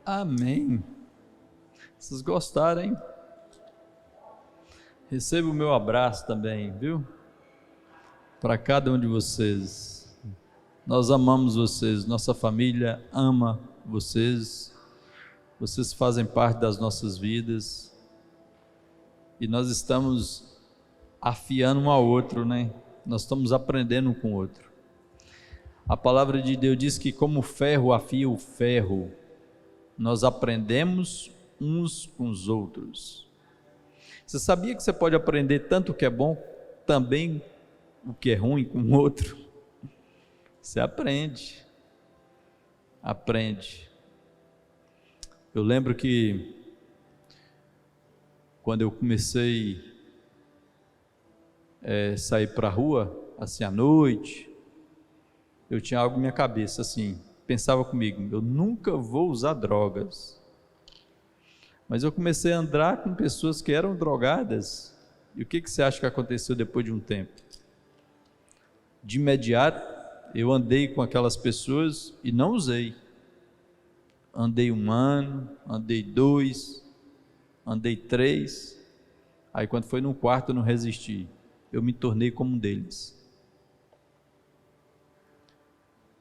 Amém. Vocês gostaram, hein? Receba o meu abraço também, viu? Para cada um de vocês. Nós amamos vocês, nossa família ama vocês. Vocês fazem parte das nossas vidas. E nós estamos afiando um ao outro, né? Nós estamos aprendendo um com o outro. A palavra de Deus diz que como o ferro afia o ferro, nós aprendemos uns com os outros. Você sabia que você pode aprender tanto o que é bom, também o que é ruim com o outro? Você aprende. Eu lembro que quando eu comecei a sair para a rua, assim à noite, eu tinha algo na minha cabeça, assim, pensava comigo, eu nunca vou usar drogas. Mas eu comecei a andar com pessoas que eram drogadas, e o que você acha que aconteceu depois de um tempo? De imediato, eu andei com aquelas pessoas e não usei. Andei 1 ano, andei 2, andei 3, aí quando foi no quarto eu não resisti, eu me tornei como um deles.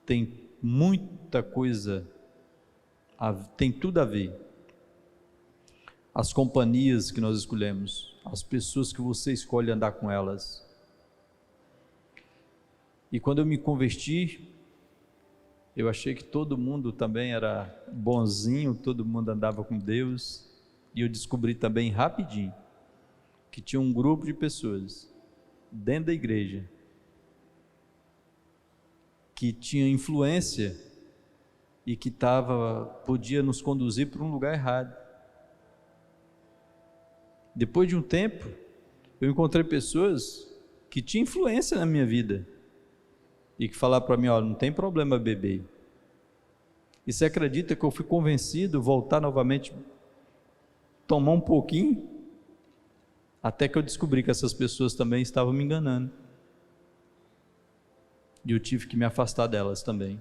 Tem muita coisa, tem tudo a ver. As companhias que nós escolhemos, as pessoas que você escolhe andar com elas. E quando eu me converti, eu achei que todo mundo também era bonzinho, todo mundo andava com Deus, e eu descobri também rapidinho, que tinha um grupo de pessoas, dentro da igreja, que tinha influência, e que podia nos conduzir para um lugar errado. Depois de um tempo, eu encontrei pessoas que tinham influência na minha vida, e que falaram para mim, olha, não tem problema beber. E você acredita que eu fui convencido, voltar novamente, tomar um pouquinho, até que eu descobri que essas pessoas também estavam me enganando, e eu tive que me afastar delas também.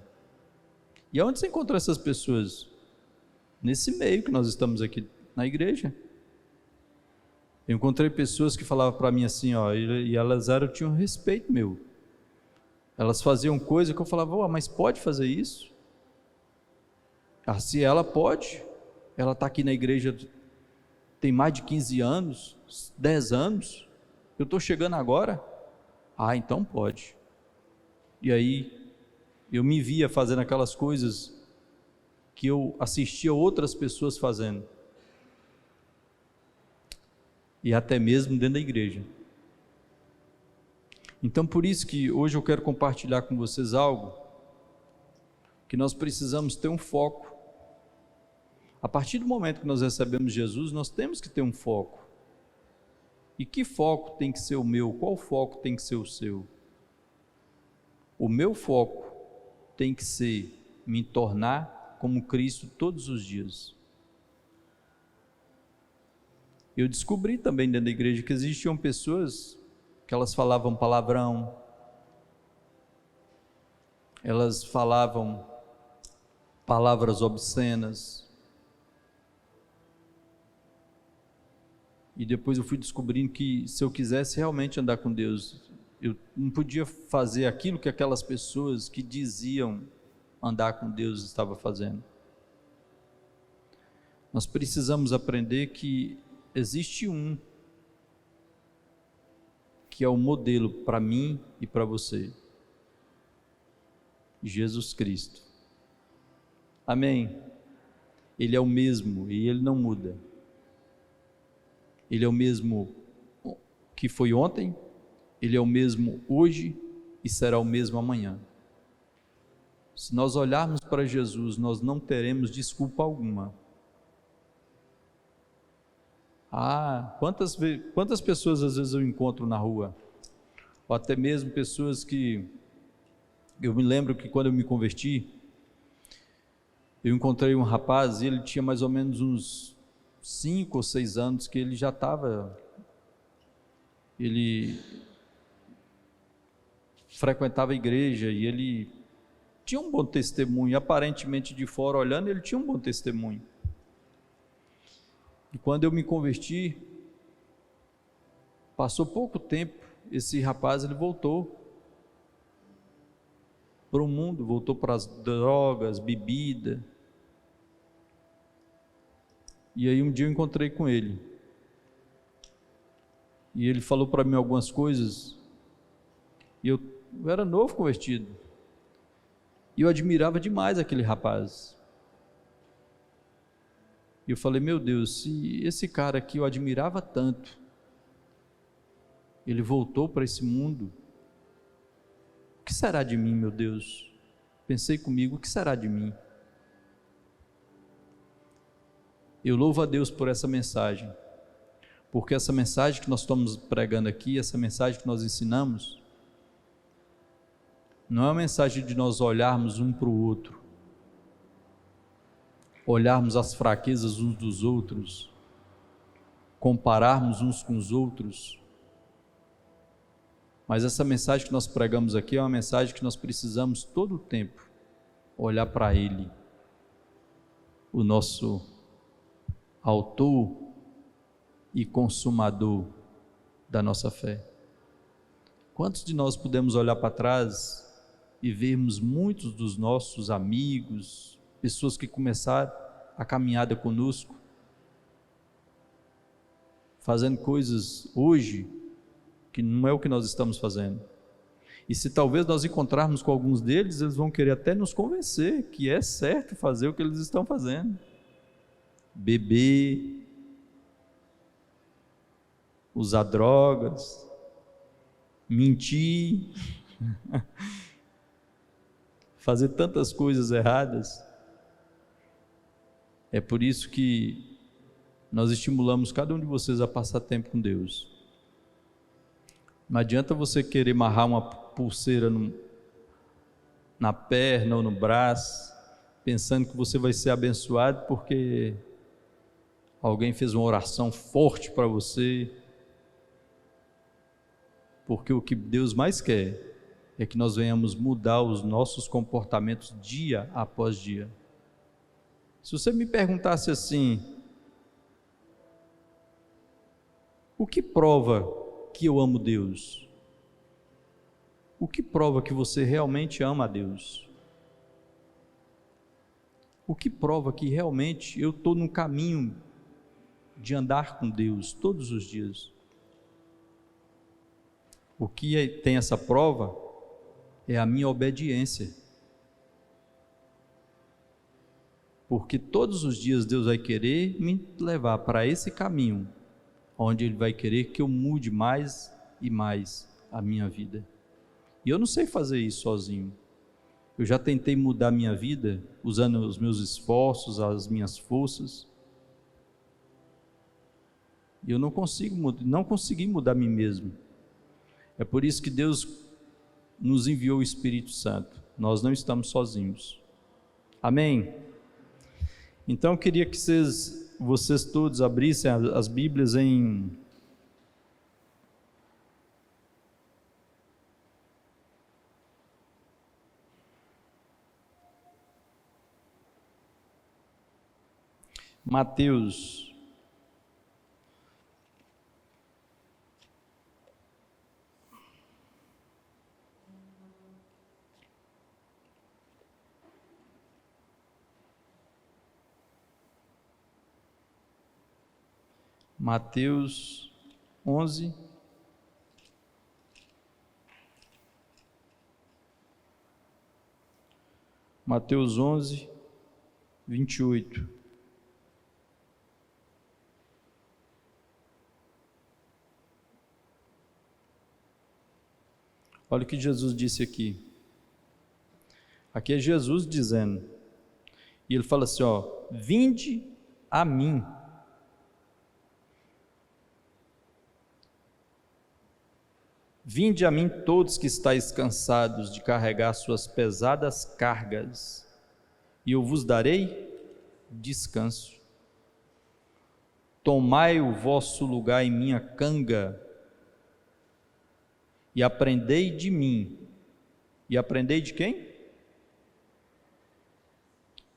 E aonde você encontrou essas pessoas? Nesse meio que nós estamos aqui na igreja. Eu encontrei pessoas que falavam para mim assim, ó, e elas tinham um respeito meu. Elas faziam coisa que eu falava, mas pode fazer isso? Se ela pode, ela está aqui na igreja, tem mais de 15 anos, 10 anos, eu estou chegando agora, então pode. E aí, eu me via fazendo aquelas coisas que eu assistia outras pessoas fazendo, e até mesmo dentro da igreja. Então por isso que hoje eu quero compartilhar com vocês algo, que nós precisamos ter um foco. A partir do momento que nós recebemos Jesus, nós temos que ter um foco. E que foco tem que ser o meu? Qual foco tem que ser o seu? O meu foco tem que ser me tornar como Cristo todos os dias. Eu descobri também dentro da igreja que existiam pessoas que elas falavam palavrão, elas falavam palavras obscenas, e depois eu fui descobrindo que se eu quisesse realmente andar com Deus, eu não podia fazer aquilo que aquelas pessoas que diziam andar com Deus estavam fazendo. Nós precisamos aprender que existe um que é o modelo para mim e para você, Jesus Cristo. Amém? Ele é o mesmo e Ele não muda. Ele é o mesmo que foi ontem, Ele é o mesmo hoje e será o mesmo amanhã. Se nós olharmos para Jesus, nós não teremos desculpa alguma. Quantas pessoas às vezes eu encontro na rua, ou até mesmo pessoas que, eu me lembro que quando eu me converti, eu encontrei um rapaz, e ele tinha mais ou menos uns 5 ou 6 anos, que ele já estava, ele frequentava a igreja, e ele tinha um bom testemunho, aparentemente de fora olhando, ele tinha um bom testemunho, E quando eu me converti, passou pouco tempo, esse rapaz ele voltou para o mundo, voltou para as drogas, bebida. E aí um dia eu encontrei com ele. E ele falou para mim algumas coisas. E eu era novo convertido. E eu admirava demais aquele rapaz. E eu falei, meu Deus, se esse cara aqui eu admirava tanto, ele voltou para esse mundo, o que será de mim, meu Deus? Pensei comigo, o que será de mim? Eu louvo a Deus por essa mensagem, porque essa mensagem que nós estamos pregando aqui, essa mensagem que nós ensinamos, não é uma mensagem de nós olharmos um para o outro, olharmos as fraquezas uns dos outros, compararmos uns com os outros, mas essa mensagem que nós pregamos aqui é uma mensagem que nós precisamos todo o tempo olhar para Ele, o nosso autor e consumador da nossa fé. Quantos de nós podemos olhar para trás e vermos muitos dos nossos amigos, pessoas que começaram a caminhada conosco, fazendo coisas hoje que não é o que nós estamos fazendo. E se talvez nós encontrarmos com alguns deles, eles vão querer até nos convencer que é certo fazer o que eles estão fazendo. Beber, usar drogas, mentir, fazer tantas coisas erradas. É por isso que nós estimulamos cada um de vocês a passar tempo com Deus. Não adianta você querer amarrar uma pulseira na perna ou no braço, pensando que você vai ser abençoado porque alguém fez uma oração forte para você, porque o que Deus mais quer é que nós venhamos mudar os nossos comportamentos dia após dia. Se você me perguntasse assim, o que prova que eu amo Deus? O que prova que você realmente ama a Deus? O que prova que realmente eu estou no caminho de andar com Deus todos os dias? O que tem essa prova é a minha obediência. Porque todos os dias Deus vai querer me levar para esse caminho, onde Ele vai querer que eu mude mais e mais a minha vida. E eu não sei fazer isso sozinho. Eu já tentei mudar minha vida usando os meus esforços, as minhas forças, e eu não consegui mudar a mim mesmo. É por isso que Deus nos enviou o Espírito Santo. Nós não estamos sozinhos. Amém? Então eu queria que vocês todos abrissem as Bíblias em Mateus. Mateus 11, Mateus 11, 28. Olha o que Jesus disse aqui. Aqui é Jesus dizendo, e Ele fala assim, ó, vinde a mim. Vinde a mim todos que estáis cansados de carregar suas pesadas cargas, e eu vos darei descanso. Tomai o vosso lugar em minha canga, e aprendei de mim. E aprendei de quem?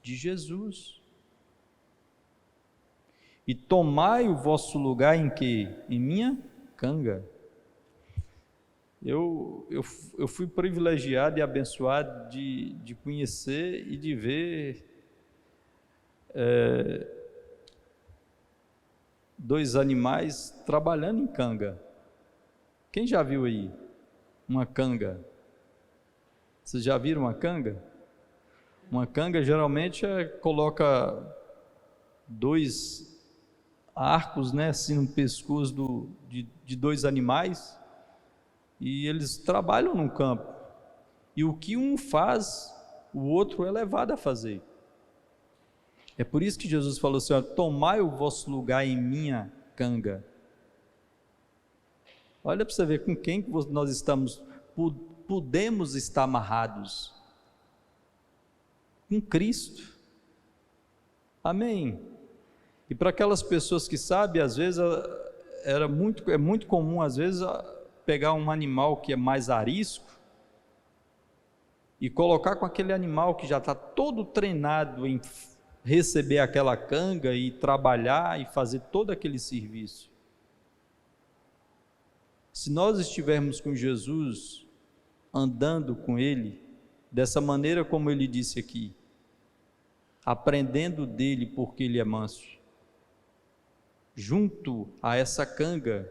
De Jesus. e tomai o vosso lugar em quê? Em minha canga. Eu fui privilegiado e abençoado de conhecer e de ver dois animais trabalhando em canga. Quem já viu aí uma canga? Vocês já viram uma canga? Uma canga geralmente coloca dois arcos, né, assim no pescoço de dois animais, e eles trabalham no campo, e o que um faz, o outro é levado a fazer. É por isso que Jesus falou assim: ó, tomai o vosso lugar em minha canga. Olha para você ver com quem que nós estamos, podemos estar amarrados. Com Cristo. Amém. E para aquelas pessoas que sabem, às vezes é muito comum, às vezes, pegar um animal que é mais arisco e colocar com aquele animal que já está todo treinado em receber aquela canga e trabalhar e fazer todo aquele serviço. Se nós estivermos com Jesus, andando com Ele, dessa maneira como Ele disse aqui, aprendendo dele porque Ele é manso, junto a essa canga,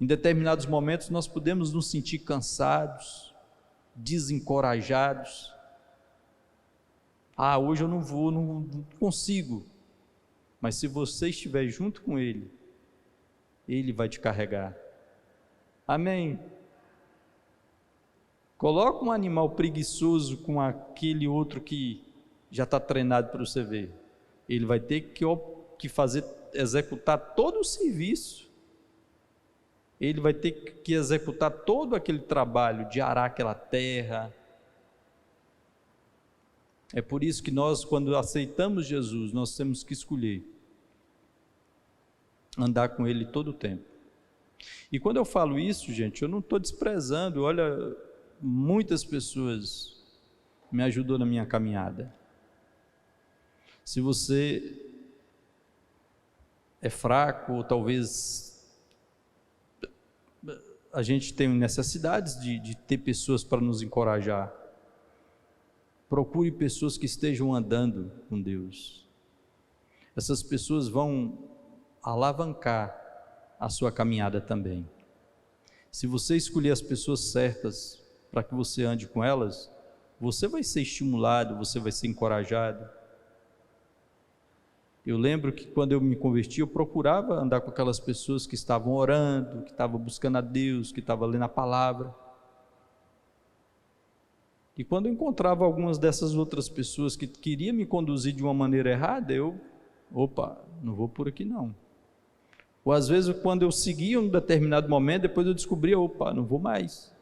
em determinados momentos nós podemos nos sentir cansados, desencorajados. Hoje eu não vou, não consigo. Mas se você estiver junto com Ele, Ele vai te carregar. Amém. Coloca um animal preguiçoso com aquele outro que já está treinado para você ver. Ele vai ter que executar todo o serviço. Ele vai ter que executar todo aquele trabalho de arar aquela terra. É por isso que nós, quando aceitamos Jesus, nós temos que escolher andar com Ele todo o tempo. E quando eu falo isso, gente, eu não estou desprezando. Olha, muitas pessoas me ajudou na minha caminhada. Se você é fraco, ou talvez a gente tem necessidades de ter pessoas para nos encorajar, procure pessoas que estejam andando com Deus. Essas pessoas vão alavancar a sua caminhada também. Se você escolher as pessoas certas para que você ande com elas, você vai ser estimulado, você vai ser encorajado. Eu lembro que quando eu me converti, eu procurava andar com aquelas pessoas que estavam orando, que estavam buscando a Deus, que estavam lendo a palavra. E quando eu encontrava algumas dessas outras pessoas que queriam me conduzir de uma maneira errada, não vou por aqui não. Ou às vezes quando eu seguia um determinado momento, depois eu descobria, não vou mais.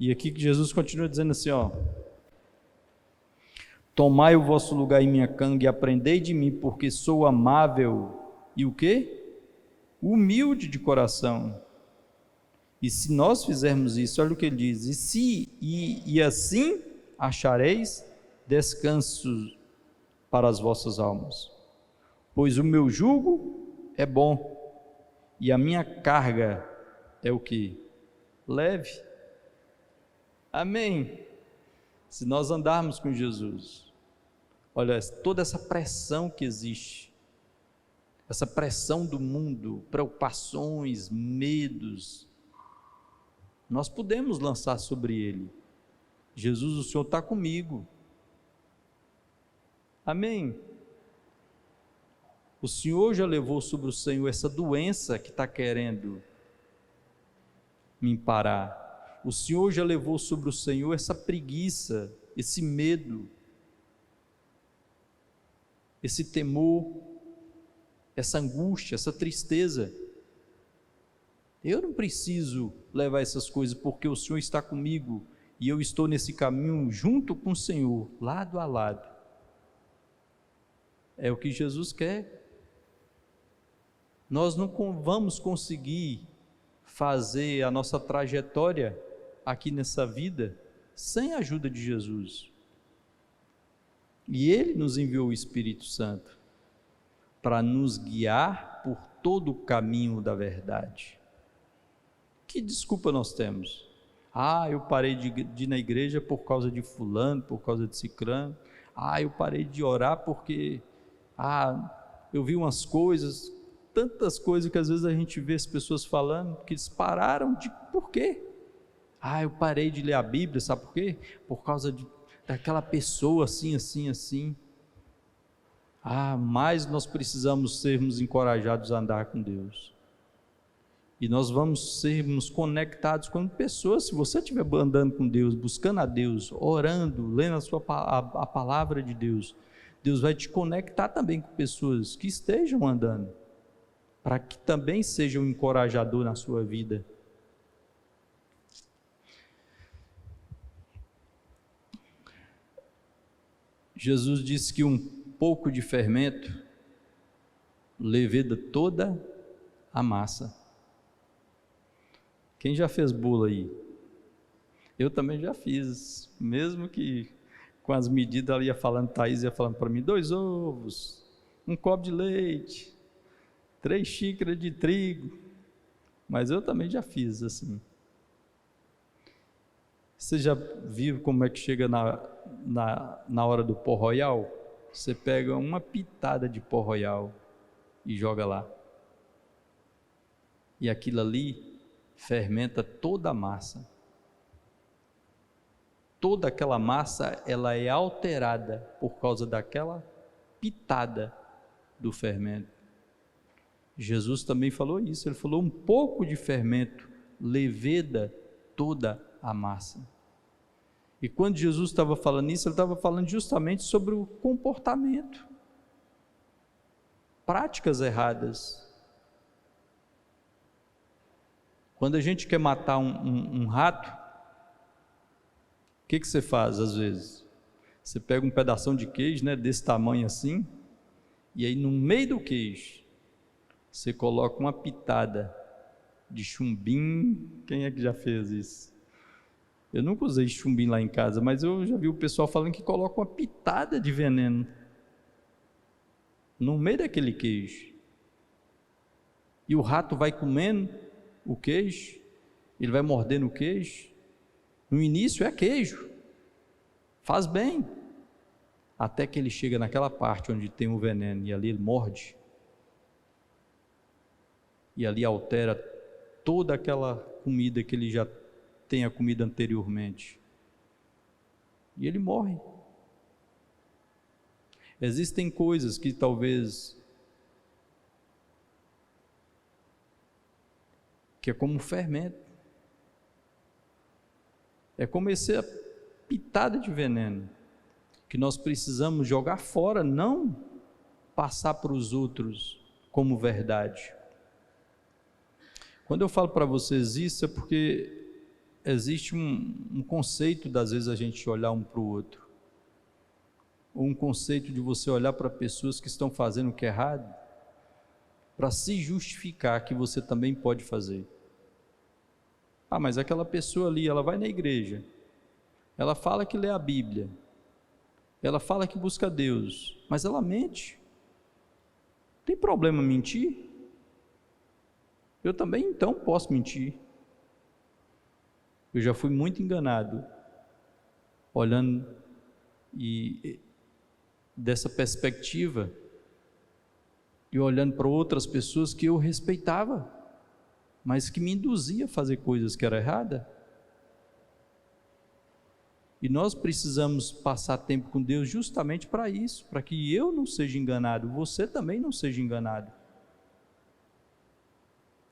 E aqui que Jesus continua dizendo assim, tomai o vosso lugar em minha canga e aprendei de mim, porque sou amável e o quê? Humilde de coração. E se nós fizermos isso, olha o que ele diz, e assim achareis descanso para as vossas almas. Pois o meu jugo é bom, e a minha carga é o quê? Leve. Amém. Se nós andarmos com Jesus, olha, toda essa pressão que existe, essa pressão do mundo, preocupações, medos, nós podemos lançar sobre Ele. Jesus, o Senhor está comigo. Amém. O Senhor já levou sobre o Senhor essa doença que está querendo me parar. O Senhor já levou sobre o Senhor essa preguiça, esse medo, esse temor, essa angústia, essa tristeza. Eu não preciso levar essas coisas, porque o Senhor está comigo e eu estou nesse caminho junto com o Senhor, lado a lado. É o que Jesus quer. Nós não vamos conseguir fazer a nossa trajetória aqui nessa vida sem a ajuda de Jesus. E Ele nos enviou o Espírito Santo para nos guiar por todo o caminho da verdade. Que desculpa nós temos? Eu parei de ir na igreja por causa de fulano, por causa de cicrano. Eu parei de orar porque eu vi umas coisas, tantas coisas que às vezes a gente vê as pessoas falando que eles pararam por quê? Eu parei de ler a Bíblia, sabe por quê? Por causa daquela pessoa assim, assim, assim. Mas nós precisamos sermos encorajados a andar com Deus. E nós vamos sermos conectados com pessoas. Se você estiver andando com Deus, buscando a Deus, orando, lendo a palavra de Deus, Deus vai te conectar também com pessoas que estejam andando, para que também sejam um encorajador na sua vida. Jesus disse que um pouco de fermento leveda toda a massa. Quem já fez bolo aí? Eu também já fiz, mesmo que com as medidas ela ia falando, Thaís ia falando para mim, 2 ovos, 1 copo de leite, 3 xícaras de trigo, mas eu também já fiz assim. Você já viu como é que chega na hora do pó royal? Você pega uma pitada de pó royal e joga lá, e aquilo ali fermenta toda a massa. Toda aquela massa, ela é alterada por causa daquela pitada do fermento. Jesus também falou isso, ele falou, um pouco de fermento leveda toda a massa. E quando Jesus estava falando isso, ele estava falando justamente sobre o comportamento, práticas erradas. Quando a gente quer matar um rato, o que você faz às vezes? Você pega um pedação de queijo, desse tamanho assim, e aí no meio do queijo, você coloca uma pitada de chumbim. Quem é que já fez isso? Eu nunca usei chumbim lá em casa, mas eu já vi o pessoal falando que coloca uma pitada de veneno no meio daquele queijo. E o rato vai comendo o queijo, ele vai mordendo o queijo. No início é queijo, faz bem, até que ele chega naquela parte onde tem o veneno, e ali ele morde, e ali altera toda aquela comida que ele já tenha comido anteriormente, e ele morre. Existem coisas que talvez, que é como fermento, é como essa pitada de veneno, que nós precisamos jogar fora, não passar para os outros como verdade. Quando eu falo para vocês isso, é porque existe um conceito, das vezes, a gente olhar um para o outro, ou um conceito de você olhar para pessoas que estão fazendo o que é errado, para se justificar que você também pode fazer. Mas aquela pessoa ali, ela vai na igreja, ela fala que lê a Bíblia, ela fala que busca Deus, mas ela mente. Tem problema mentir? Eu também então posso mentir. Eu já fui muito enganado, olhando dessa perspectiva, e olhando para outras pessoas que eu respeitava, mas que me induzia a fazer coisas que eram erradas. E nós precisamos passar tempo com Deus justamente para isso, para que eu não seja enganado, você também não seja enganado.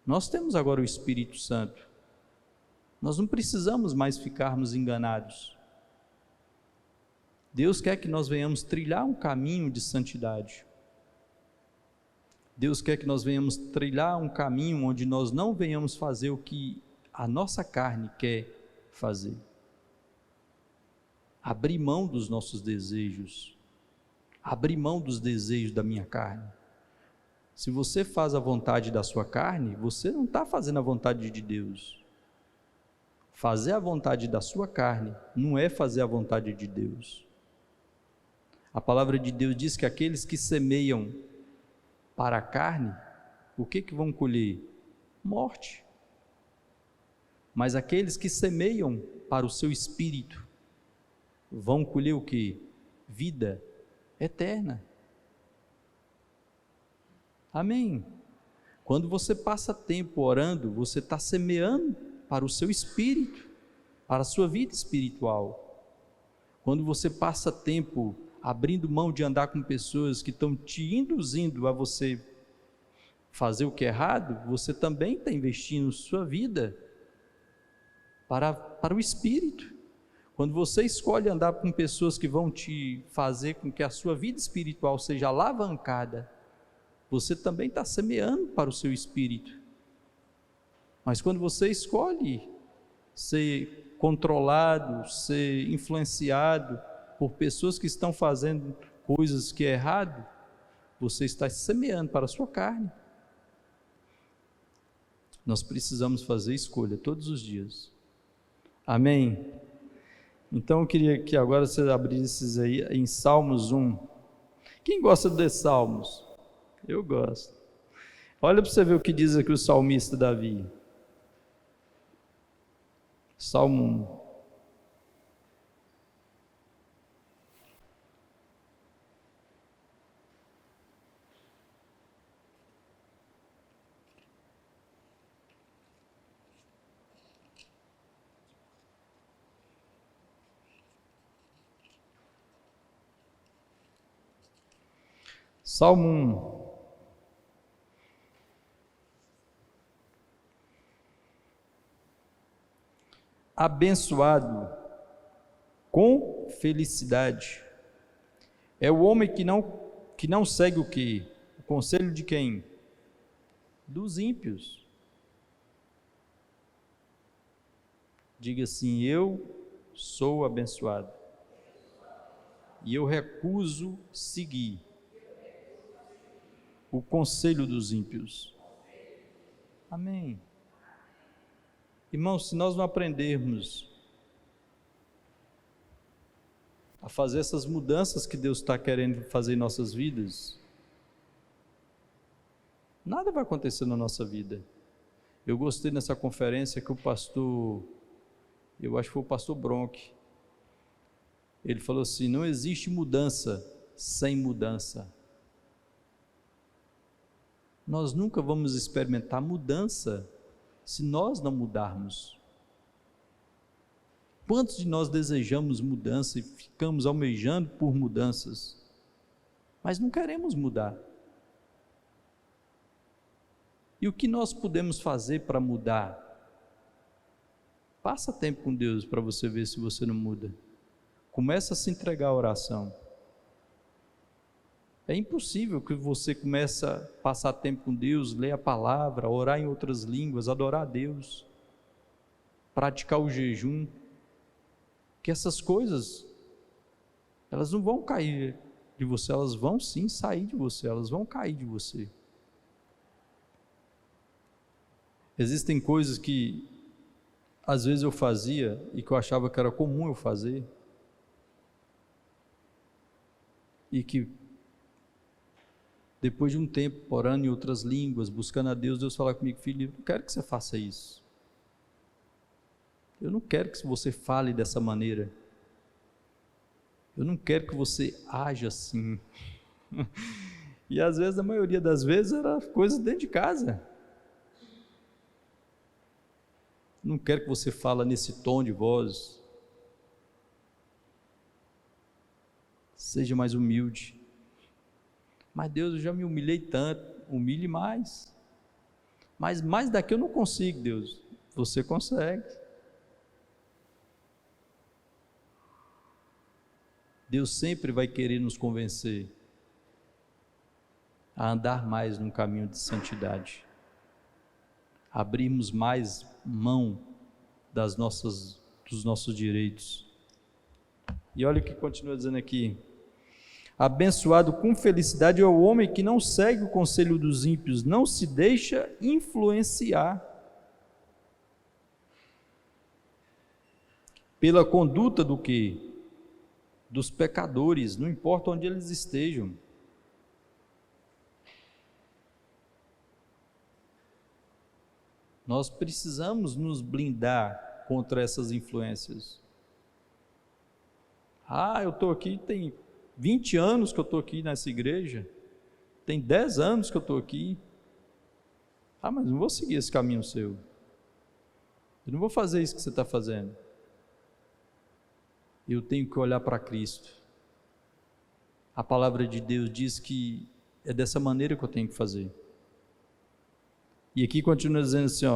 Nós temos agora o Espírito Santo, nós não precisamos mais ficarmos enganados. Deus quer que nós venhamos trilhar um caminho de santidade. Deus quer que nós venhamos trilhar um caminho onde nós não venhamos fazer o que a nossa carne quer fazer. Abrir mão dos nossos desejos, abrir mão dos desejos da minha carne. Se você faz a vontade da sua carne, você não está fazendo a vontade de Deus. Fazer a vontade da sua carne não é fazer a vontade de Deus. A palavra de Deus diz que aqueles que semeiam para a carne, o que vão colher? Morte. Mas aqueles que semeiam para o seu espírito, vão colher o que? Vida eterna. Amém. Quando você passa tempo orando, você está semeando para o seu espírito, para a sua vida espiritual. Quando você passa tempo abrindo mão de andar com pessoas que estão te induzindo a você fazer o que é errado, você também está investindo sua vida para o espírito. Quando você escolhe andar com pessoas que vão te fazer com que a sua vida espiritual seja alavancada, você também está semeando para o seu espírito. Mas quando você escolhe ser controlado, ser influenciado por pessoas que estão fazendo coisas que é errado, você está semeando para a sua carne. Nós precisamos fazer escolha todos os dias. Amém? Então eu queria que agora você abrisse aí em Salmos 1. Quem gosta de Salmos? Eu gosto. Olha para você ver o que diz aqui o salmista Davi. Salmo 1. Salmo 1. Abençoado com felicidade é o homem que não segue o quê? O conselho de quem? Dos ímpios. Diga assim: eu sou abençoado e eu recuso seguir o conselho dos ímpios. Amém. Irmãos, se nós não aprendermos a fazer essas mudanças que Deus está querendo fazer em nossas vidas, nada vai acontecer na nossa vida. Eu gostei nessa conferência que o pastor, eu acho que foi o pastor Bronk, ele falou assim: não existe mudança sem mudança. Nós nunca vamos experimentar mudança se nós não mudarmos. Quantos de nós desejamos mudança e ficamos almejando por mudanças, mas não queremos mudar? E o que nós podemos fazer para mudar? Passa tempo com Deus para você ver se você não muda. Começa a se entregar à oração. É impossível que você comece a passar tempo com Deus, ler a palavra, orar em outras línguas, adorar a Deus, praticar o jejum, que essas coisas, elas não vão cair de você, elas vão sim sair de você, elas vão cair de você. Existem coisas que às vezes eu fazia e que eu achava que era comum eu fazer, e que depois de um tempo orando em outras línguas, buscando a Deus, Deus fala comigo: filho, eu não quero que você faça isso. Eu não quero que você fale dessa maneira. Eu não quero que você haja assim. E às vezes, a maioria das vezes, era coisa dentro de casa. Não quero que você fale nesse tom de voz. Seja mais humilde. Mas Deus, eu já me humilhei tanto, humilhe mais. Mas mais daqui eu não consigo, Deus. Você consegue. Deus sempre vai querer nos convencer a andar mais num caminho de santidade, abrirmos mais mão dos nossos direitos. E olha o que continua dizendo aqui: abençoado com felicidade é o homem que não segue o conselho dos ímpios, não se deixa influenciar pela conduta do quê? dos pecadores, não importa onde eles estejam. Nós precisamos nos blindar contra essas influências. Eu estou aqui, tem 20 anos que eu estou aqui nessa igreja, tem 10 anos que eu estou aqui. Mas não vou seguir esse caminho seu. Eu não vou fazer isso que você está fazendo. Eu tenho que olhar para Cristo. A palavra de Deus diz que é dessa maneira que eu tenho que fazer. E aqui continua dizendo assim,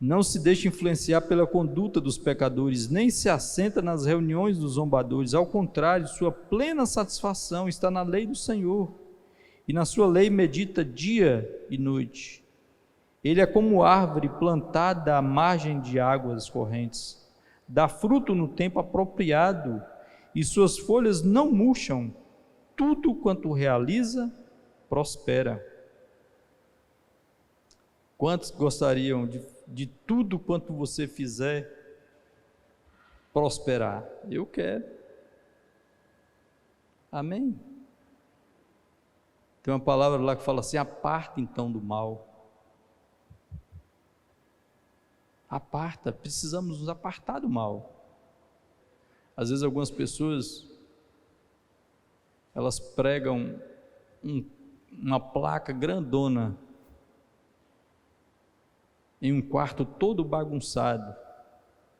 não se deixe influenciar pela conduta dos pecadores, nem se assenta nas reuniões dos zombadores. Ao contrário, sua plena satisfação está na lei do Senhor, e na sua lei medita dia e noite. Ele é como árvore plantada à margem de águas correntes, dá fruto no tempo apropriado, e suas folhas não murcham. Tudo quanto realiza, prospera. Quantos gostariam de tudo quanto você fizer prosperar? Eu quero. Amém? Tem uma palavra lá que fala assim: aparta então do mal. Aparta, precisamos nos apartar do mal. Às vezes algumas pessoas, elas pregam uma placa grandona em um quarto todo bagunçado,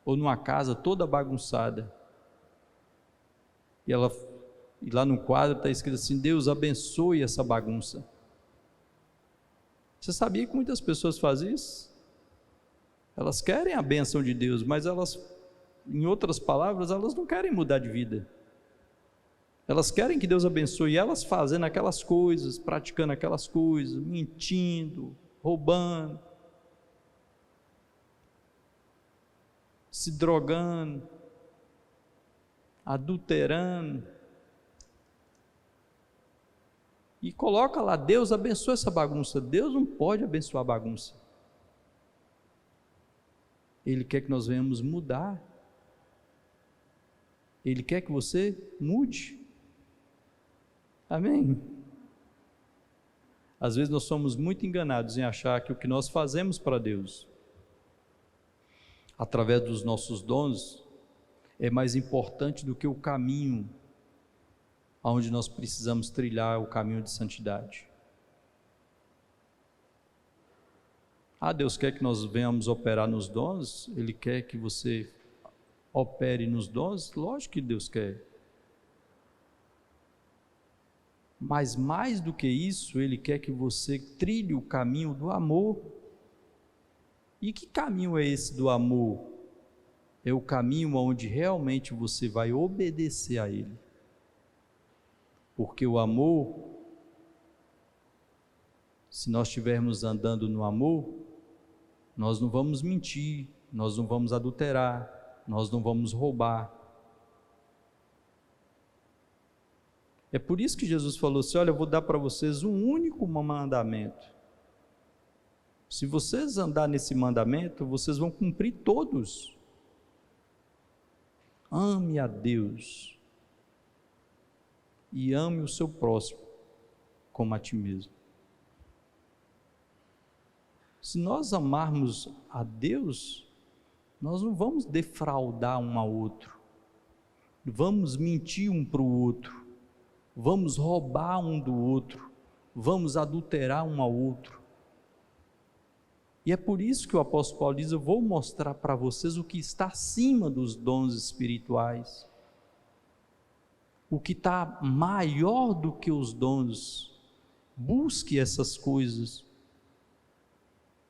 ou numa casa toda bagunçada, e lá no quadro está escrito assim: Deus abençoe essa bagunça. Você sabia que muitas pessoas fazem isso? Elas querem a bênção de Deus, mas elas, em outras palavras, elas não querem mudar de vida. Elas querem que Deus abençoe, e elas fazendo aquelas coisas, praticando aquelas coisas, mentindo, roubando, se drogando, adulterando, e coloca lá: Deus abençoa essa bagunça. Deus não pode abençoar a bagunça. Ele quer que nós venhamos mudar. Ele quer que você mude. Amém? Às vezes nós somos muito enganados em achar que o que nós fazemos para Deus, através dos nossos dons, é mais importante do que o caminho aonde nós precisamos trilhar o caminho de santidade. Deus quer que nós venhamos operar nos dons, Ele quer que você opere nos dons, lógico que Deus quer. Mas mais do que isso, Ele quer que você trilhe o caminho do amor. E que caminho é esse do amor? É o caminho onde realmente você vai obedecer a Ele. Porque o amor, se nós estivermos andando no amor, nós não vamos mentir, nós não vamos adulterar, nós não vamos roubar. É por isso que Jesus falou assim: olha, eu vou dar para vocês um único mandamento. Se vocês andarem nesse mandamento, vocês vão cumprir todos. Ame a Deus e ame o seu próximo como a ti mesmo. Se nós amarmos a Deus, nós não vamos defraudar um ao outro, vamos mentir um para o outro, vamos roubar um do outro, vamos adulterar um ao outro. E é por isso que o apóstolo Paulo diz: eu vou mostrar para vocês o que está acima dos dons espirituais, o que está maior do que os dons. Busque essas coisas.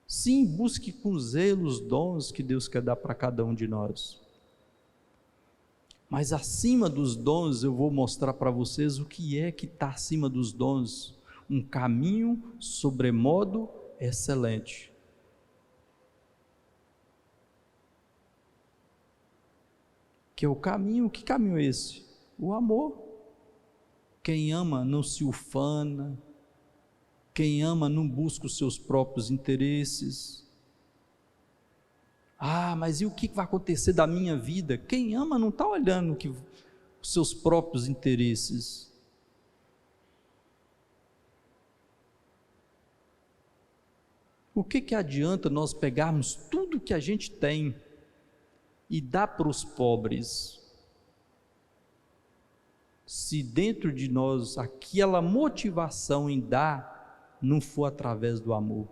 Sim, busque com zelo os dons que Deus quer dar para cada um de nós. Mas acima dos dons, eu vou mostrar para vocês o que é que está acima dos dons. Um caminho sobremodo excelente. Que é o caminho, que caminho é esse? O amor. Quem ama não se ufana, quem ama não busca os seus próprios interesses. Mas e o que vai acontecer da minha vida? Quem ama não está olhando os seus próprios interesses. O que adianta nós pegarmos tudo que a gente tem e dar para os pobres, se dentro de nós aquela motivação em dar não for através do amor?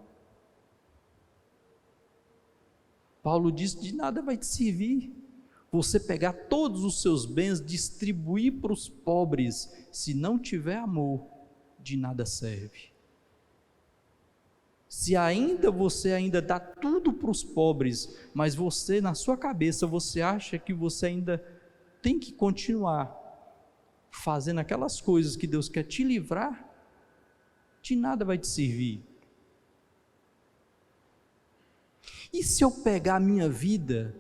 Paulo diz: de nada vai te servir você pegar todos os seus bens, distribuir para os pobres, se não tiver amor, de nada serve. Se você ainda dá tudo para os pobres, mas você, na sua cabeça, você acha que você ainda tem que continuar fazendo aquelas coisas que Deus quer te livrar, de nada vai te servir. E se eu pegar a minha vida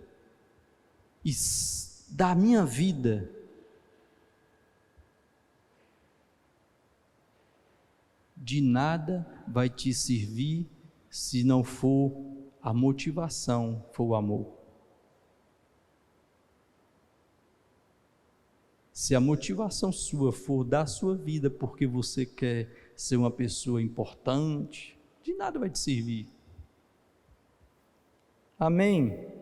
e dar a minha vida de nada vai te servir se não for a motivação, for o amor. Se a motivação sua for dar a sua vida porque você quer ser uma pessoa importante, de nada vai te servir. Amém?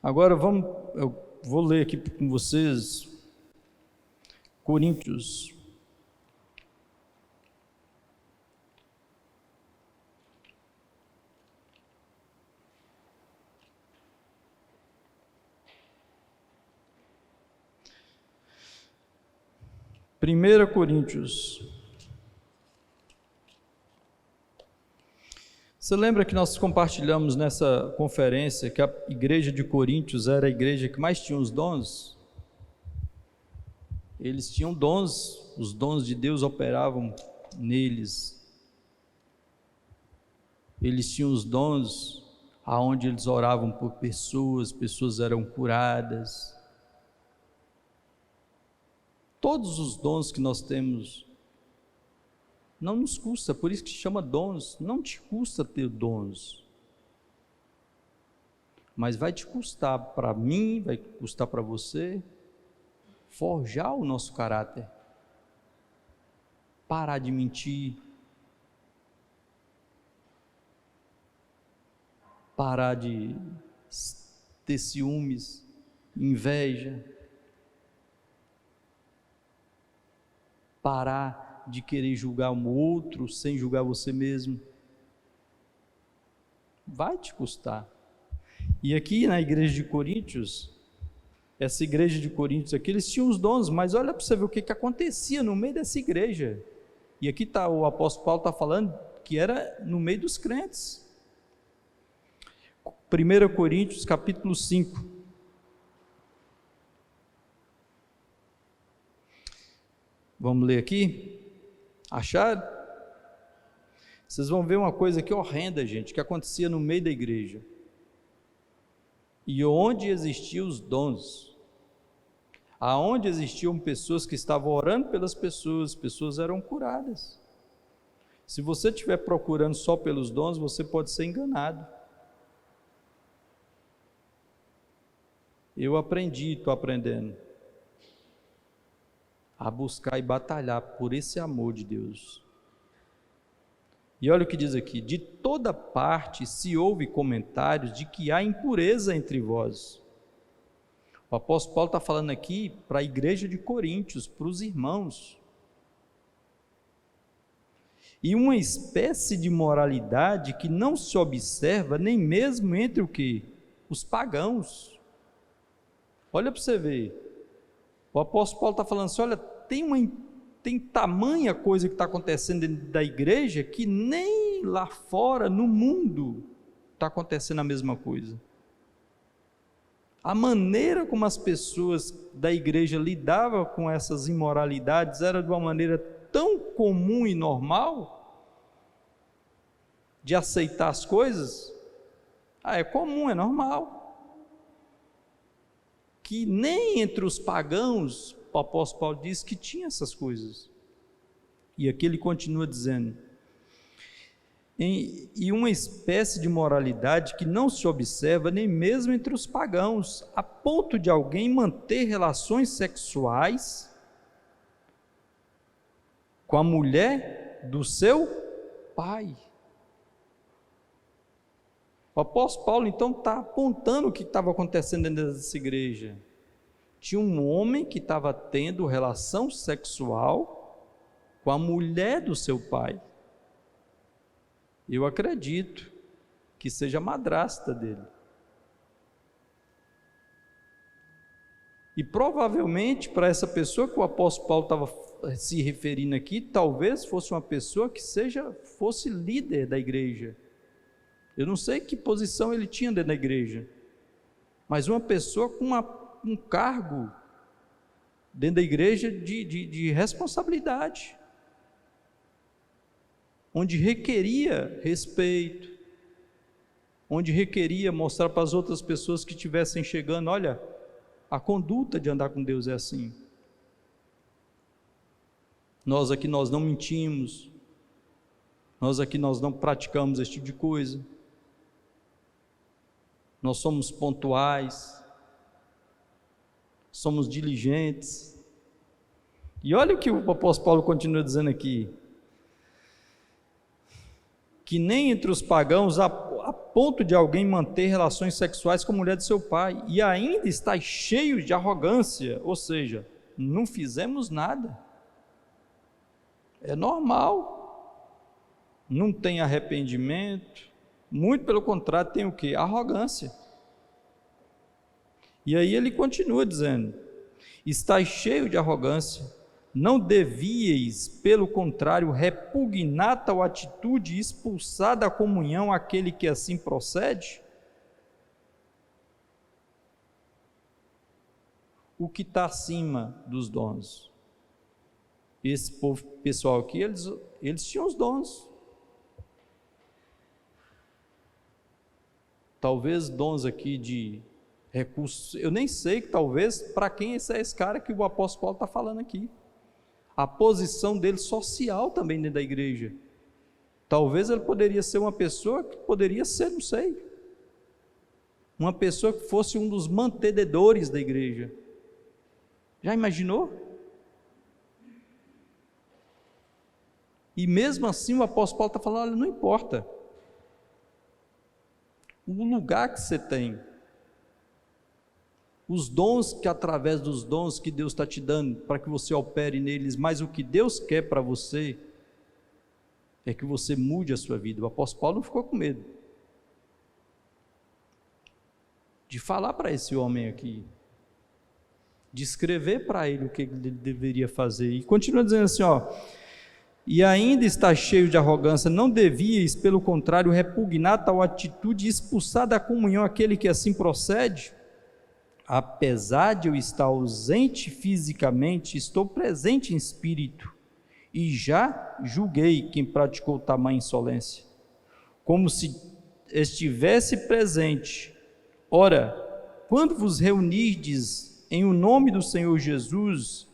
Agora eu vou ler aqui com vocês Coríntios. Primeira Coríntios. Você lembra que nós compartilhamos nessa conferência que a igreja de Coríntios era a igreja que mais tinha os dons? Eles tinham dons, os dons de Deus operavam neles. Eles tinham os dons aonde eles oravam por pessoas eram curadas. Todos os dons que nós temos não nos custa, por isso que se chama dons. Não te custa ter dons, mas vai te custar para mim, vai custar para você, forjar o nosso caráter, parar de mentir, parar de ter ciúmes, inveja, parar de querer julgar um outro sem julgar você mesmo. Vai te custar. E aqui na igreja de Coríntios, essa igreja de Coríntios aqui, eles tinham os dons, mas olha para você ver o que acontecia no meio dessa igreja. E aqui o apóstolo Paulo está falando que era no meio dos crentes. 1 Coríntios capítulo 5. Vamos ler aqui? Acharam? Vocês vão ver uma coisa aqui horrenda, gente, que acontecia no meio da igreja. E onde existiam os dons, aonde existiam pessoas que estavam orando pelas pessoas eram curadas. Se você estiver procurando só pelos dons, você pode ser enganado. Eu aprendi, estou aprendendo a buscar e batalhar por esse amor de Deus. E olha o que diz aqui: de toda parte se ouve comentários de que há impureza entre vós. O apóstolo Paulo está falando aqui para a igreja de Coríntios, para os irmãos. E uma espécie de moralidade que não se observa nem mesmo entre o quê? Os pagãos. Olha para você ver. O apóstolo Paulo está falando assim: olha, tem tamanha coisa que está acontecendo dentro da igreja que nem lá fora, no mundo, está acontecendo a mesma coisa. A maneira como as pessoas da igreja lidavam com essas imoralidades era de uma maneira tão comum e normal, de aceitar as coisas. É comum, é normal. Que nem entre os pagãos, o apóstolo Paulo diz que tinha essas coisas. E aqui ele continua dizendo: e uma espécie de moralidade que não se observa nem mesmo entre os pagãos, a ponto de alguém manter relações sexuais com a mulher do seu pai. O apóstolo Paulo então está apontando o que estava acontecendo dentro dessa igreja. Tinha um homem que estava tendo relação sexual com a mulher do seu pai. Eu acredito que seja a madrasta dele. E provavelmente para essa pessoa que o apóstolo Paulo estava se referindo aqui, talvez fosse uma pessoa que fosse líder da igreja. Eu não sei que posição ele tinha dentro da igreja, mas uma pessoa com um cargo dentro da igreja de responsabilidade, onde requeria respeito, onde requeria mostrar para as outras pessoas que estivessem chegando, olha, a conduta de andar com Deus é assim. Nós aqui nós não mentimos, nós aqui nós não praticamos esse tipo de coisa, nós somos pontuais, somos diligentes. E olha o que o apóstolo Paulo continua dizendo aqui, que nem entre os pagãos a ponto de alguém manter relações sexuais com a mulher de seu pai, e ainda está cheio de arrogância, ou seja, não fizemos nada, é normal, não tem arrependimento, muito pelo contrário, tem o quê? Arrogância. E aí ele continua dizendo, está cheio de arrogância, não devíeis, pelo contrário, repugnar tal atitude e expulsar da comunhão aquele que assim procede? O que está acima dos dons? Esse pessoal aqui, eles tinham os dons. Talvez dons aqui de recursos, eu nem sei, talvez, para quem esse é esse cara que o apóstolo Paulo está falando aqui. A posição dele social também dentro da igreja. Talvez ele poderia ser uma pessoa que poderia ser, não sei, uma pessoa que fosse um dos mantenedores da igreja. Já imaginou? E mesmo assim o apóstolo Paulo está falando, olha, não importa o lugar que você tem, os dons que através dos dons que Deus está te dando, para que você opere neles, mas o que Deus quer para você, é que você mude a sua vida. O apóstolo Paulo não ficou com medo de falar para esse homem aqui, de escrever para ele o que ele deveria fazer, e continua dizendo assim, e ainda está cheio de arrogância, não devíeis, pelo contrário, repugnar tal atitude e expulsar da comunhão aquele que assim procede? Apesar de eu estar ausente fisicamente, estou presente em espírito, e já julguei quem praticou tamanha insolência, como se estivesse presente. Ora, quando vos reunirdes em o nome do Senhor Jesus,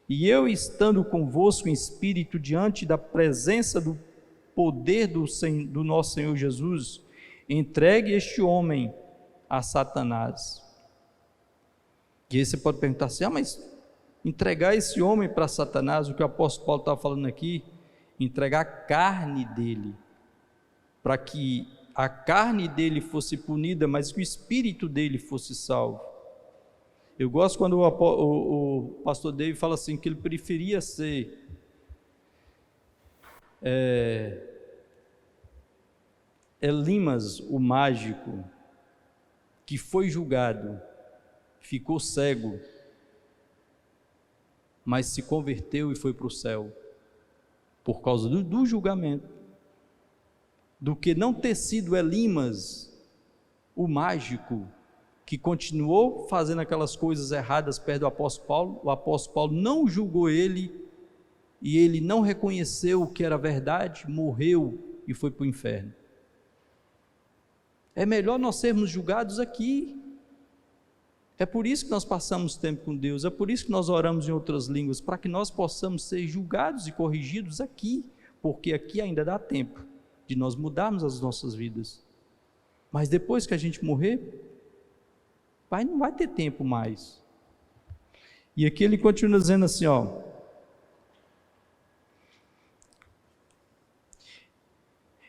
e eu estando convosco em espírito diante da presença do poder do nosso Senhor Jesus, entregue este homem a Satanás. E aí você pode perguntar assim, mas entregar esse homem para Satanás, o que o apóstolo Paulo estava falando aqui, entregar a carne dele, para que a carne dele fosse punida, mas que o espírito dele fosse salvo. Eu gosto quando o pastor David fala assim, que ele preferia ser Elimas, o mágico, que foi julgado, ficou cego, mas se converteu e foi para o céu, por causa do julgamento, do que não ter sido Elimas, o mágico, que continuou fazendo aquelas coisas erradas perto do apóstolo Paulo. O apóstolo Paulo não julgou ele, e ele não reconheceu o que era verdade, morreu e foi para o inferno. É melhor nós sermos julgados aqui. É por isso que nós passamos tempo com Deus, é por isso que nós oramos em outras línguas, para que nós possamos ser julgados e corrigidos aqui, porque aqui ainda dá tempo de nós mudarmos as nossas vidas. Mas depois que a gente morrer, não vai ter tempo mais. E aqui ele continua dizendo assim,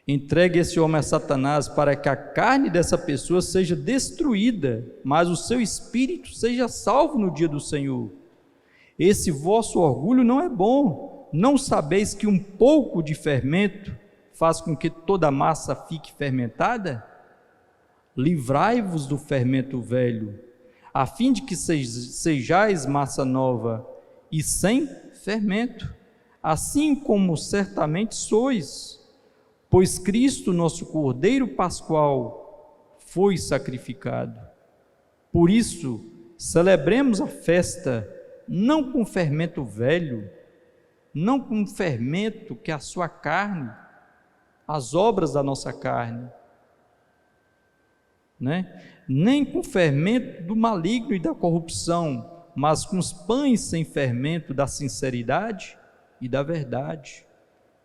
entregue esse homem a Satanás para que a carne dessa pessoa seja destruída, mas o seu espírito seja salvo no dia do Senhor. Esse vosso orgulho não é bom. Não sabeis que um pouco de fermento faz com que toda a massa fique fermentada? Livrai-vos do fermento velho, a fim de que sejais massa nova e sem fermento, assim como certamente sois. Pois Cristo, nosso Cordeiro Pascual, foi sacrificado. Por isso, celebremos a festa, não com fermento velho, não com fermento que é a sua carne, as obras da nossa carne, nem com fermento do maligno e da corrupção, mas com os pães sem fermento da sinceridade e da verdade,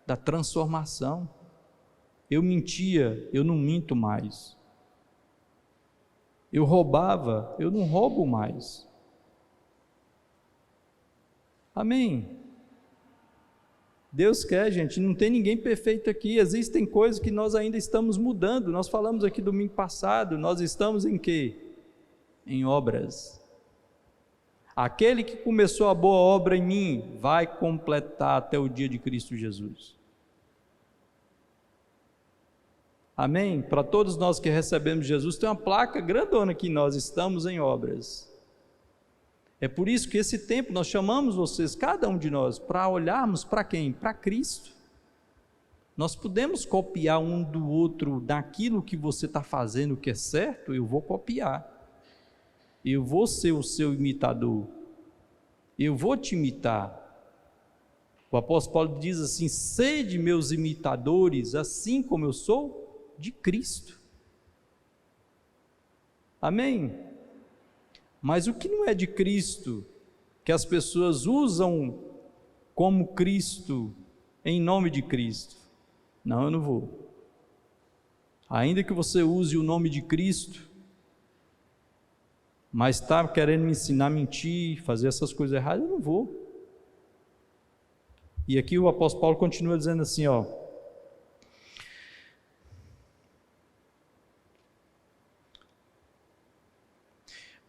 da transformação. Eu mentia, eu não minto mais. Eu roubava, eu não roubo mais. Amém? Deus quer, gente, não tem ninguém perfeito aqui. Existem coisas que nós ainda estamos mudando. Nós falamos aqui domingo passado, nós estamos em quê? Em obras. Aquele que começou a boa obra em mim, vai completar até o dia de Cristo Jesus. Amém? Para todos nós que recebemos Jesus, tem uma placa grandona que nós estamos em obras. É por isso que esse tempo nós chamamos vocês, cada um de nós, para olharmos para quem? Para Cristo. Nós podemos copiar um do outro daquilo que você está fazendo que é certo, eu vou copiar. Eu vou ser o seu imitador. Eu vou te imitar. O apóstolo Paulo diz assim: sede meus imitadores, assim como eu sou de Cristo. Amém? Mas o que não é de Cristo, que as pessoas usam como Cristo, em nome de Cristo? Não, eu não vou. Ainda que você use o nome de Cristo, mas está querendo me ensinar a mentir, fazer essas coisas erradas, eu não vou. E aqui o apóstolo Paulo continua dizendo assim,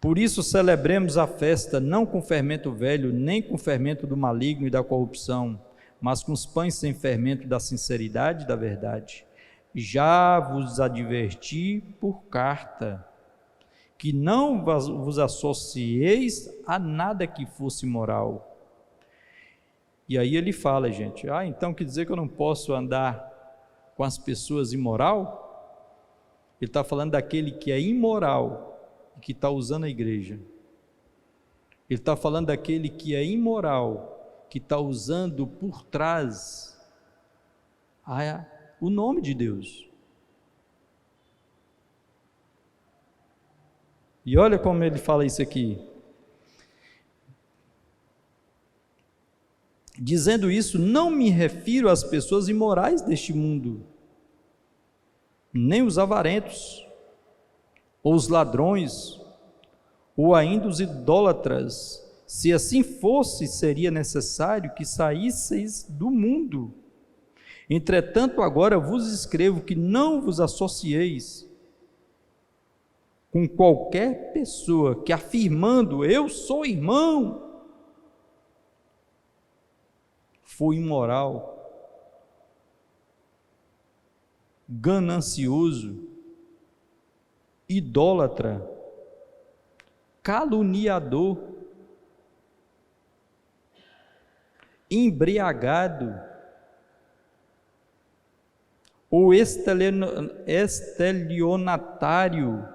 por isso celebremos a festa, não com fermento velho, nem com fermento do maligno e da corrupção, mas com os pães sem fermento da sinceridade e da verdade. Já vos adverti por carta, que não vos associeis a nada que fosse moral. E aí ele fala, gente, então quer dizer que eu não posso andar com as pessoas imoral? Ele está falando daquele que é imoral, que está usando a igreja. Ele está falando daquele que é imoral, que está usando por trás o nome de Deus. E olha como ele fala isso aqui. Dizendo isso, não me refiro às pessoas imorais deste mundo, nem os avarentos, ou os ladrões, ou ainda os idólatras. Se assim fosse, seria necessário que saísseis do mundo. Entretanto, agora vos escrevo que não vos associeis com qualquer pessoa que, afirmando eu sou irmão, foi imoral, ganancioso, idólatra, caluniador, embriagado, ou estelionatário.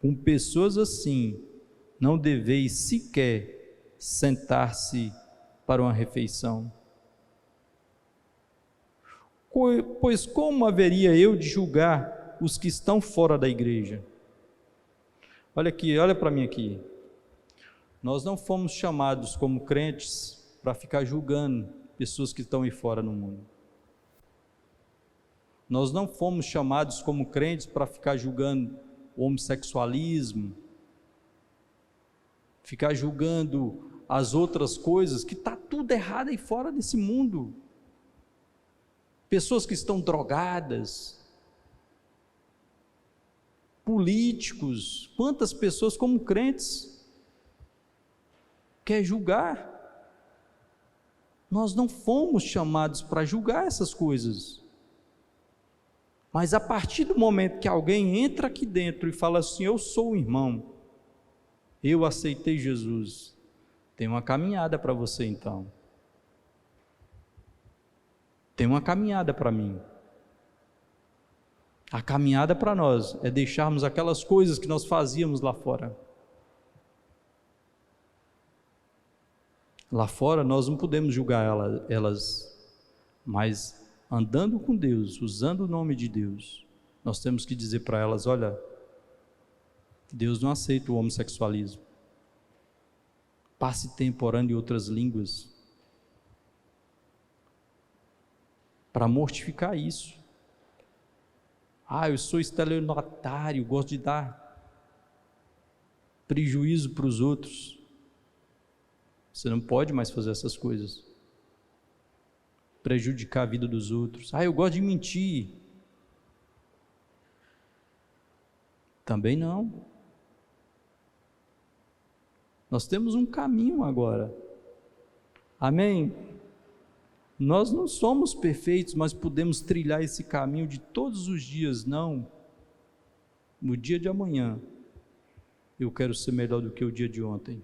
Com pessoas assim, não deveis sequer sentar-se para uma refeição. Pois como haveria eu de julgar os que estão fora da igreja? Olha aqui, olha para mim aqui. Nós não fomos chamados como crentes para ficar julgando pessoas que estão aí fora no mundo. Nós não fomos chamados como crentes para ficar julgando o homossexualismo, ficar julgando as outras coisas, que está tudo errado aí fora desse mundo. Pessoas que estão drogadas, políticos, quantas pessoas como crentes quer julgar? Nós não fomos chamados para julgar essas coisas. Mas a partir do momento que alguém entra aqui dentro e fala assim: eu sou um irmão, eu aceitei Jesus, tem uma caminhada para você então. Tem uma caminhada para mim. A caminhada para nós é deixarmos aquelas coisas que nós fazíamos lá fora. Lá fora nós não podemos julgar elas, mas andando com Deus, usando o nome de Deus, nós temos que dizer para elas: olha, Deus não aceita o homossexualismo. Passe tempo orando em outras línguas, para mortificar isso. Eu sou estelionatário, gosto de dar prejuízo para os outros. Você não pode mais fazer essas coisas, prejudicar a vida dos outros. Eu gosto de mentir. Também não. Nós temos um caminho agora. Amém? Nós não somos perfeitos, mas podemos trilhar esse caminho de todos os dias. Não, no dia de amanhã eu quero ser melhor do que o dia de ontem.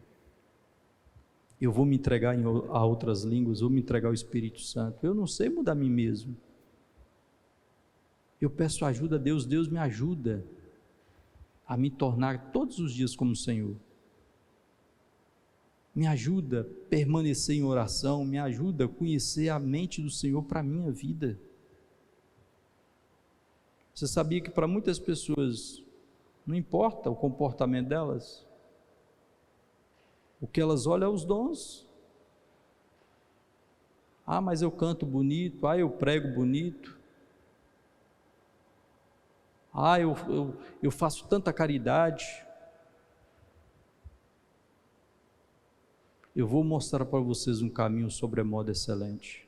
Eu vou me entregar a outras línguas, vou me entregar ao Espírito Santo. Eu não sei mudar a mim mesmo. Eu peço ajuda a Deus, Deus me ajuda a me tornar todos os dias como o Senhor. Me ajuda a permanecer em oração, me ajuda a conhecer a mente do Senhor para a minha vida. Você sabia que para muitas pessoas não importa o comportamento delas? O que elas olham é os dons. Mas eu canto bonito, eu prego bonito, eu faço tanta caridade. Eu vou mostrar para vocês um caminho sobremodo excelente.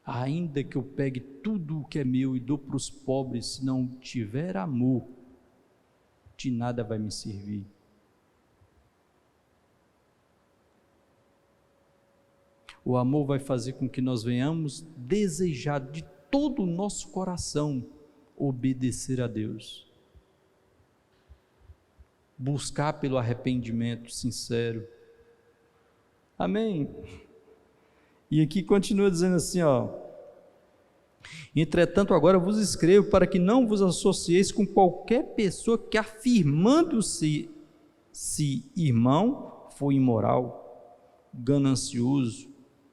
Ainda que eu pegue tudo o que é meu e dou para os pobres, se não tiver amor, de nada vai me servir. O amor vai fazer com que nós venhamos desejar de todo o nosso coração obedecer a Deus. Buscar pelo arrependimento sincero. Amém? E aqui continua dizendo assim, entretanto agora vos escrevo para que não vos associeis com qualquer pessoa que, afirmando-se irmão, for imoral, ganancioso,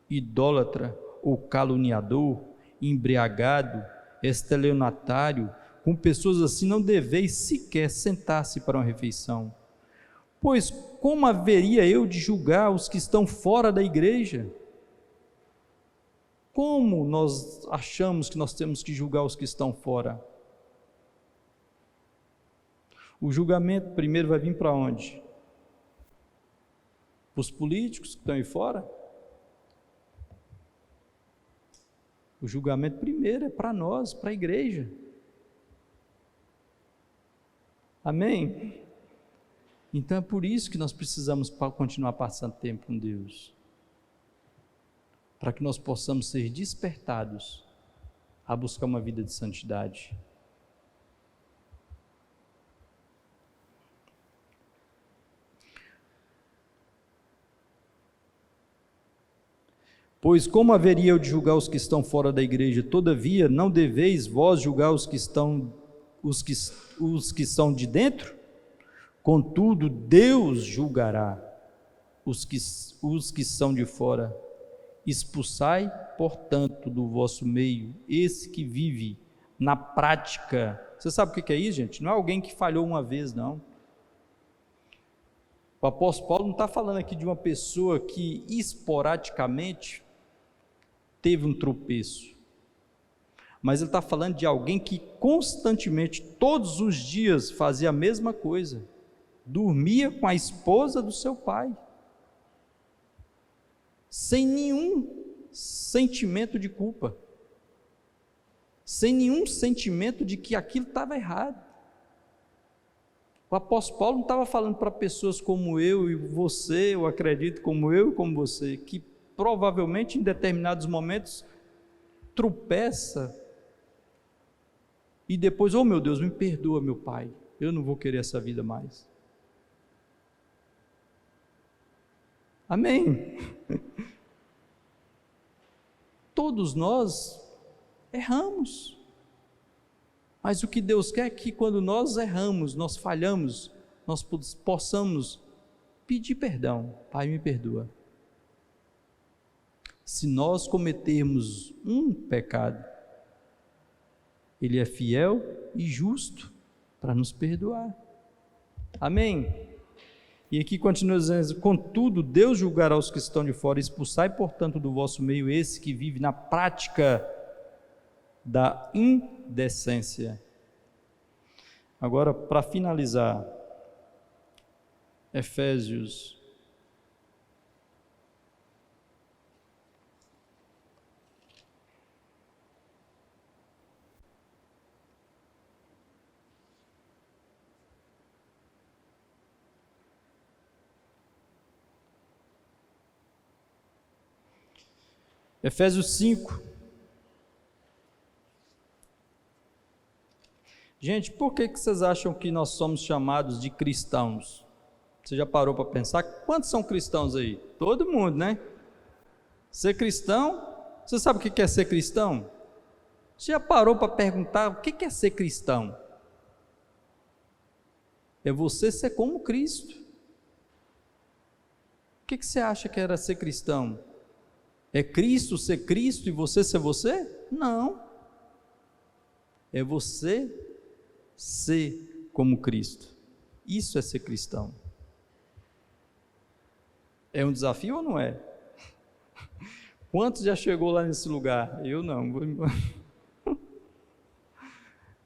idólatra ou caluniador, embriagado, estelionatário. Com pessoas assim não deveis sequer sentar-se para uma refeição. Pois como haveria eu de julgar os que estão fora da igreja? Como nós achamos que nós temos que julgar os que estão fora? O julgamento primeiro vai vir para onde? Os políticos que estão aí fora? O julgamento primeiro é para nós, para a igreja. Amém? Então é por isso que nós precisamos continuar passando tempo com Deus, para que nós possamos ser despertados a buscar uma vida de santidade. Pois como haveria eu de julgar os que estão fora da igreja? Todavia não deveis vós julgar os que são de dentro? Contudo, Deus julgará os que são de fora. Expulsai, portanto, do vosso meio esse que vive na prática. Você sabe o que é isso, gente? Não é alguém que falhou uma vez, não. O apóstolo Paulo não está falando aqui de uma pessoa que esporadicamente teve um tropeço. Mas ele está falando de alguém que constantemente, todos os dias, fazia a mesma coisa. Dormia com a esposa do seu pai. Sem nenhum sentimento de culpa. Sem nenhum sentimento de que aquilo estava errado. O apóstolo Paulo não estava falando para pessoas como eu e você, eu acredito, como eu e como você, que provavelmente em determinados momentos tropeça e depois, oh meu Deus, me perdoa meu pai, eu não vou querer essa vida mais. Amém? Todos nós erramos, mas o que Deus quer é que quando nós erramos, nós falhamos, nós possamos pedir perdão. Pai, me perdoa. Se nós cometermos um pecado, Ele é fiel e justo para nos perdoar. Amém? E aqui continua dizendo: contudo, Deus julgará os que estão de fora, expulsai, portanto, do vosso meio esse que vive na prática da indecência. Agora, para finalizar, Efésios 5. Gente, por que vocês acham que nós somos chamados de cristãos? Você já parou para pensar? Quantos são cristãos aí? Todo mundo, né? Ser cristão, você sabe o que é ser cristão? Você já parou para perguntar o que é ser cristão? É você ser como Cristo. O que você acha que era ser cristão? É Cristo ser Cristo e você ser você? Não. É você ser como Cristo. Isso é ser cristão. É um desafio ou não é? Quantos já chegou lá nesse lugar? Eu não, vou embora.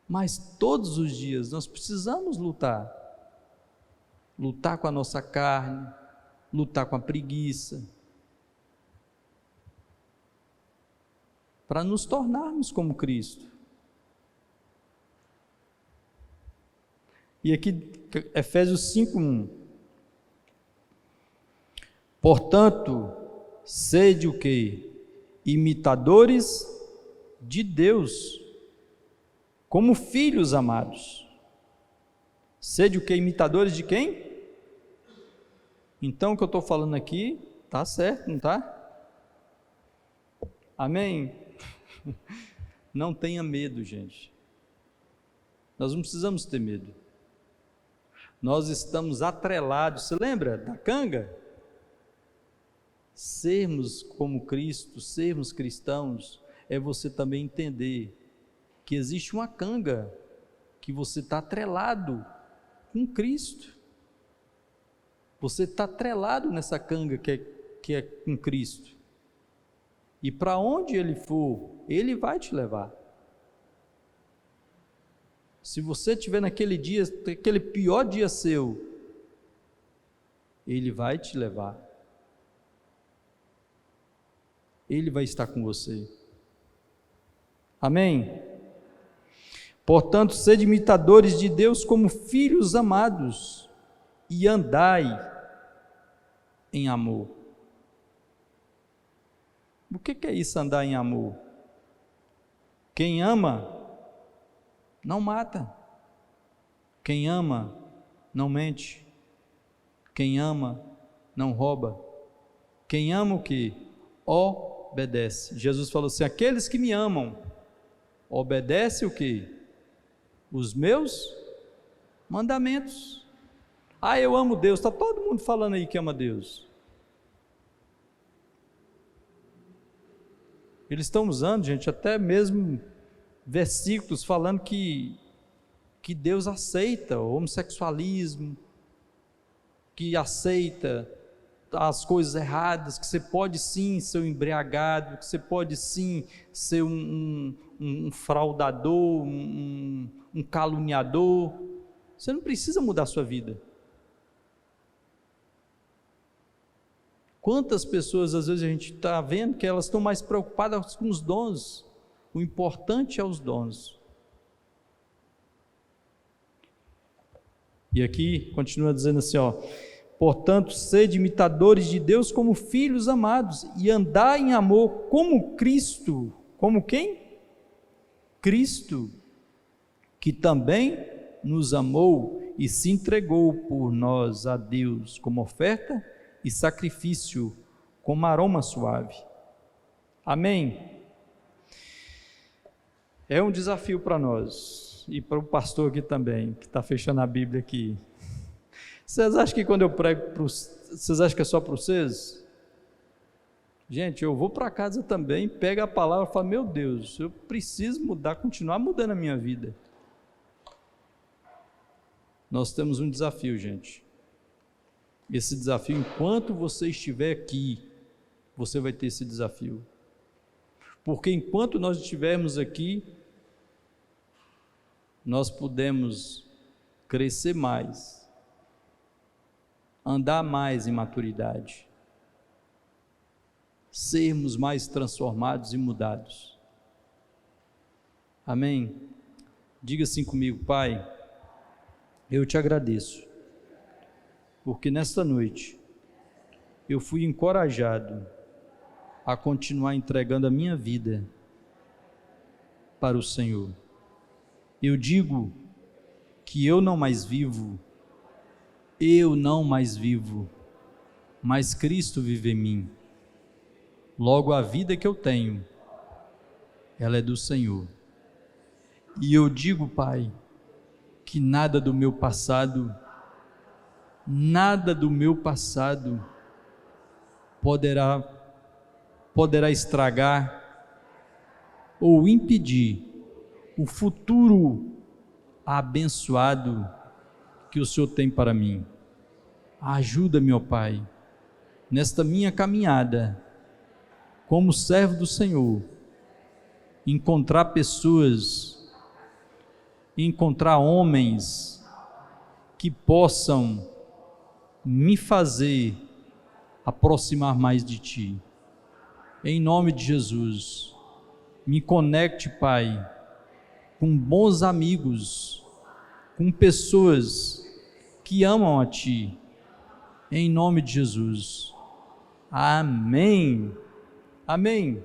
Mas todos os dias nós precisamos lutar. Lutar com a nossa carne, lutar com a preguiça, para nos tornarmos como Cristo. E aqui, Efésios 5:1. Portanto, sede o quê? Imitadores de Deus, como filhos amados. Sede o quê? Imitadores de quem? Então, o que eu estou falando aqui, está certo, não está? Amém? Não tenha medo, gente. Nós não precisamos ter medo. Nós estamos atrelados. Você lembra da canga? Sermos como Cristo, sermos cristãos, é você também entender que existe uma canga, que você está atrelado com Cristo. Você está atrelado nessa canga que é com Cristo. E para onde Ele for, Ele vai te levar. Se você estiver naquele dia, aquele pior dia seu, Ele vai te levar. Ele vai estar com você. Amém? Portanto, sede imitadores de Deus como filhos amados, e andai em amor. O que é isso, andar em amor? Quem ama, não mata. Quem ama, não mente. Quem ama, não rouba. Quem ama o quê? Obedece. Jesus falou assim: aqueles que me amam, obedece o quê? Os meus mandamentos. Ah, eu amo Deus. Está todo mundo falando aí que ama Deus. Eles estão usando, gente, até mesmo versículos falando que Deus aceita o homossexualismo, que aceita as coisas erradas, que você pode sim ser um embriagado, que você pode sim ser um fraudador, um caluniador. Você não precisa mudar a sua vida. Quantas pessoas, às vezes, a gente está vendo que elas estão mais preocupadas com os dons. O importante é os dons. E aqui, continua dizendo assim, portanto, sede imitadores de Deus como filhos amados, e andai em amor como Cristo. Como quem? Cristo, que também nos amou e se entregou por nós a Deus como oferta e sacrifício, como aroma suave. Amém? É um desafio para nós, e para o pastor aqui também, que está fechando a Bíblia aqui. Vocês acham que quando eu prego, vocês acham que é só para vocês? Gente, eu vou para casa também, pego a palavra e falo, meu Deus, eu preciso mudar, continuar mudando a minha vida. Nós temos um desafio, gente. Esse desafio, enquanto você estiver aqui, você vai ter esse desafio. Porque enquanto nós estivermos aqui, nós podemos crescer mais, andar mais em maturidade, sermos mais transformados e mudados. Amém? Diga assim comigo, Pai, eu te agradeço, porque nesta noite eu fui encorajado a continuar entregando a minha vida para o Senhor. Eu digo que eu não mais vivo, mas Cristo vive em mim. Logo a vida que eu tenho, ela é do Senhor. E eu digo, Pai, que nada do meu passado poderá estragar ou impedir o futuro abençoado que o Senhor tem para mim. Ajuda-me, ó Pai, nesta minha caminhada, como servo do Senhor, encontrar pessoas, encontrar homens que possam me fazer aproximar mais de Ti. Em nome de Jesus, me conecte, Pai, com bons amigos, com pessoas que amam a Ti, em nome de Jesus. Amém. Amém.